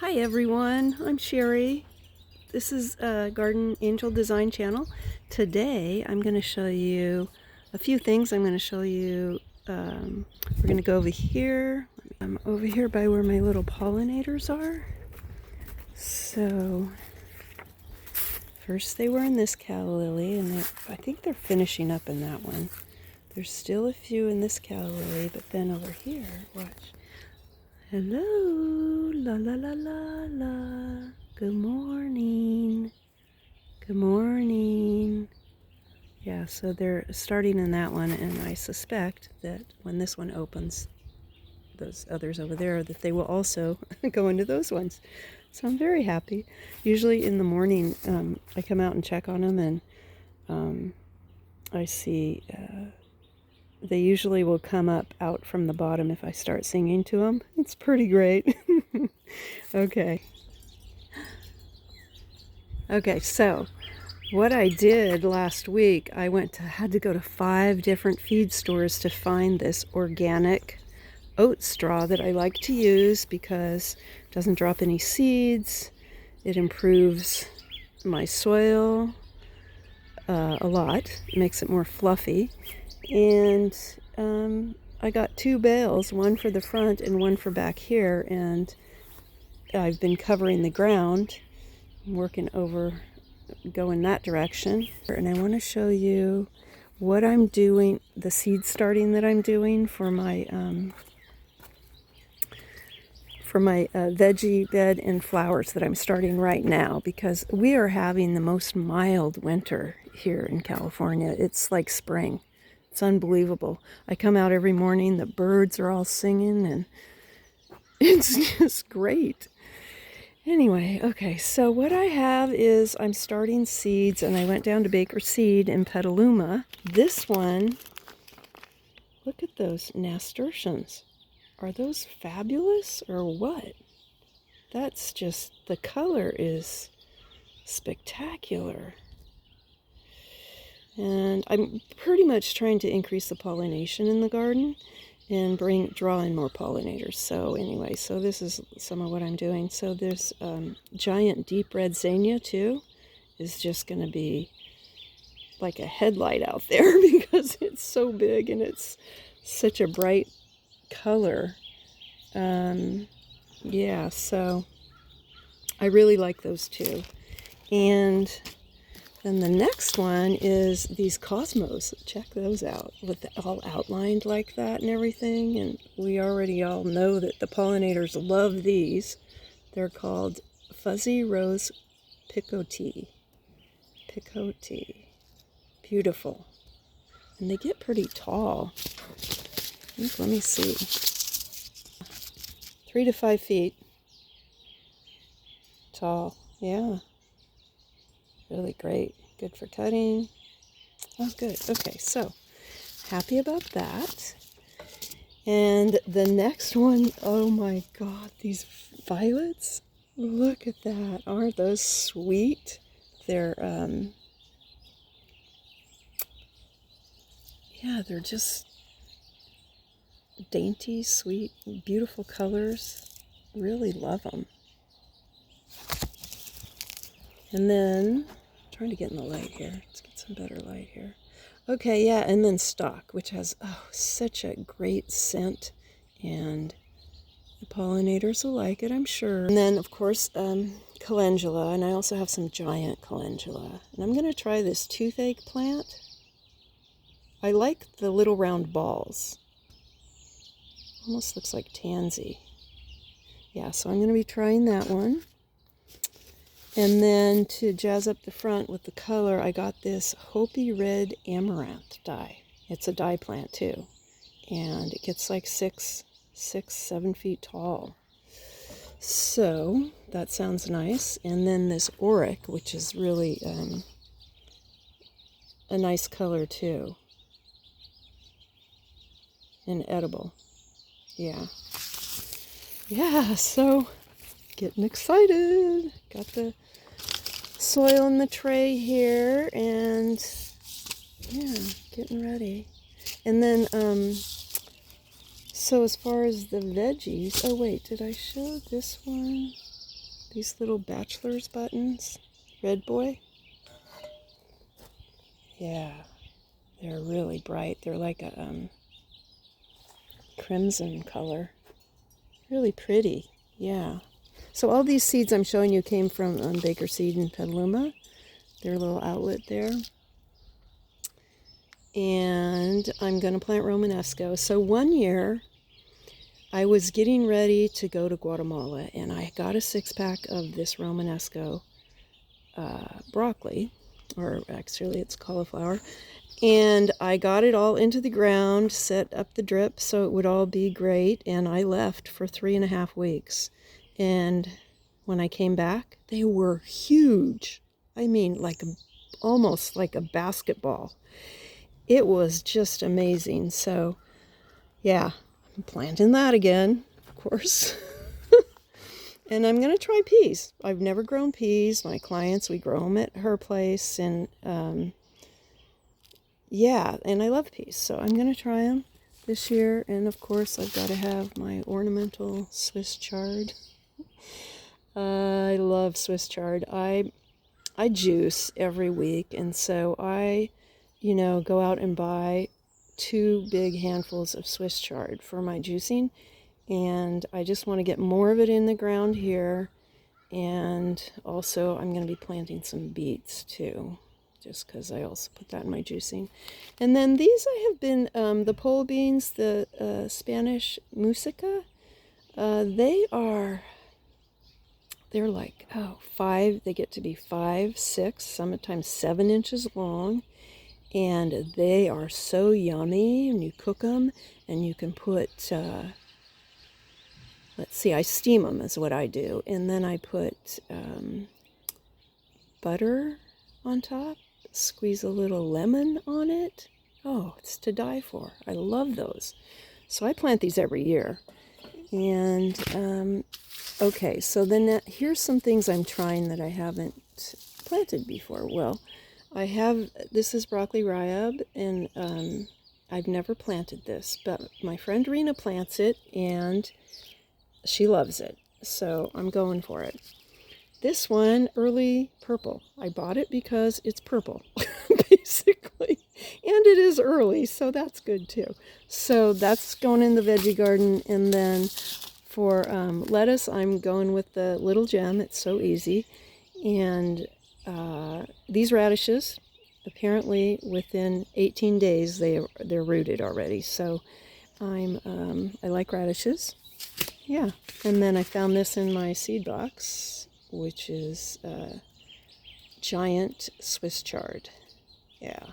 Hi everyone, I'm Sherry. This is Garden Angel Design Channel. Today I'm going to show you a few things. I'm going to show you, we're going to go over here. I'm over here by where my little pollinators are. So first they were in this calla lily, and I think they're finishing up in that one. There's still a few in this calla lily, but then over here, watch. Hello, la la la la la. Good morning. Good morning. Yeah, so they're starting in that one, and I suspect that when this one opens, those others over there, that they will also go into those ones. So I'm very happy. Usually in the morning, I come out and check on them, and I see they usually will come up out from the bottom if I start singing to them. It's pretty great. Okay. Okay, so what I did last week, I had to go to 5 different feed stores to find this organic oat straw that I like to use because it doesn't drop any seeds. It improves my soil a lot. It makes it more fluffy. And I got 2 bales, one for the front and one for back here, and I've been covering the ground, working over, going that direction. And I want to show you what I'm doing, the seed starting that I'm doing for my veggie bed and flowers that I'm starting right now, because we are having the most mild winter here in California. It's like spring. It's unbelievable. I come out every morning, the birds are all singing, and it's just great. Anyway, okay, so what I have is I'm starting seeds, and I went down to Baker Seed in Petaluma. This one, look at those nasturtiums. Are those fabulous or what? That's just, the color is spectacular. And I'm pretty much trying to increase the pollination in the garden and draw in more pollinators. So anyway, so this is some of what I'm doing. So this giant deep red zinnia too is just going to be like a headlight out there because it's so big and it's such a bright color. Yeah, so I really like those two. And then the next one is these cosmos. Check those out, with all outlined like that and everything. And we already all know that the pollinators love these. They're called Fuzzy Rose Picotea. Picotea. Beautiful. And they get pretty tall. Let me see. 3 to 5 feet tall. Yeah. Really great. Good for cutting. Oh, good. Okay, so happy about that. And the next one, oh my God, these violets. Look at that. Aren't those sweet? They're, yeah, they're just dainty, sweet, beautiful colors. Really love them. And then, I'm trying to get in the light here. Let's get some better light here. Okay, yeah, and then stock, which has, oh, such a great scent, and the pollinators will like it, I'm sure. And then, of course, calendula, and I also have some giant calendula. And I'm going to try this toothache plant. I like the little round balls. Almost looks like tansy. Yeah, so I'm going to be trying that one. And then to jazz up the front with the color, I got this Hopi Red Amaranth dye. It's a dye plant too. And it gets like 7 feet tall. So that sounds nice. And then this Auric, which is really a nice color too. And edible. Yeah. Yeah, so getting excited. Got the soil in the tray here, and yeah, getting ready. And then so as far as the veggies, oh wait, did I show this one? These little bachelor's buttons. Red boy. Yeah, they're really bright. They're like a crimson color. Really pretty. Yeah. So all these seeds I'm showing you came from Baker Seed in Petaluma. Their little outlet there. And I'm going to plant Romanesco. So one year I was getting ready to go to Guatemala, and I got a 6-pack of this Romanesco broccoli, or actually it's cauliflower, and I got it all into the ground, set up the drip so it would all be great, and I left for 3.5 weeks. And when I came back, they were huge. I mean, almost like a basketball. It was just amazing. So, yeah, I'm planting that again, of course. And I'm going to try peas. I've never grown peas. My clients, we grow them at her place. And, yeah, and I love peas. So I'm going to try them this year. And, of course, I've got to have my ornamental Swiss chard. I love Swiss chard. I juice every week. And so I go out and buy 2 big handfuls of Swiss chard for my juicing, and I just want to get more of it in the ground here. And also I'm going to be planting some beets too, just because I also put that in my juicing. And then these I have been, the pole beans, the Spanish musica, they're like, they get to be 5, 6, sometimes 7 inches long. And they are so yummy, and you cook them, and you can put, let's see, I steam them is what I do. And then I put butter on top, squeeze a little lemon on it. Oh, it's to die for. I love those. So I plant these every year. And, okay, so then here's some things I'm trying that I haven't planted before. Well, this is broccoli rhubarb, and I've never planted this, but my friend Rena plants it, and she loves it, so I'm going for it. This one, early purple. I bought it because it's purple, basically, and it is early, so that's good too. So that's going in the veggie garden, and then for lettuce, I'm going with the Little Gem. It's so easy, and these radishes, apparently within 18 days they're rooted already. So I like radishes. Yeah. And then I found this in my seed box, which is giant Swiss chard. Yeah.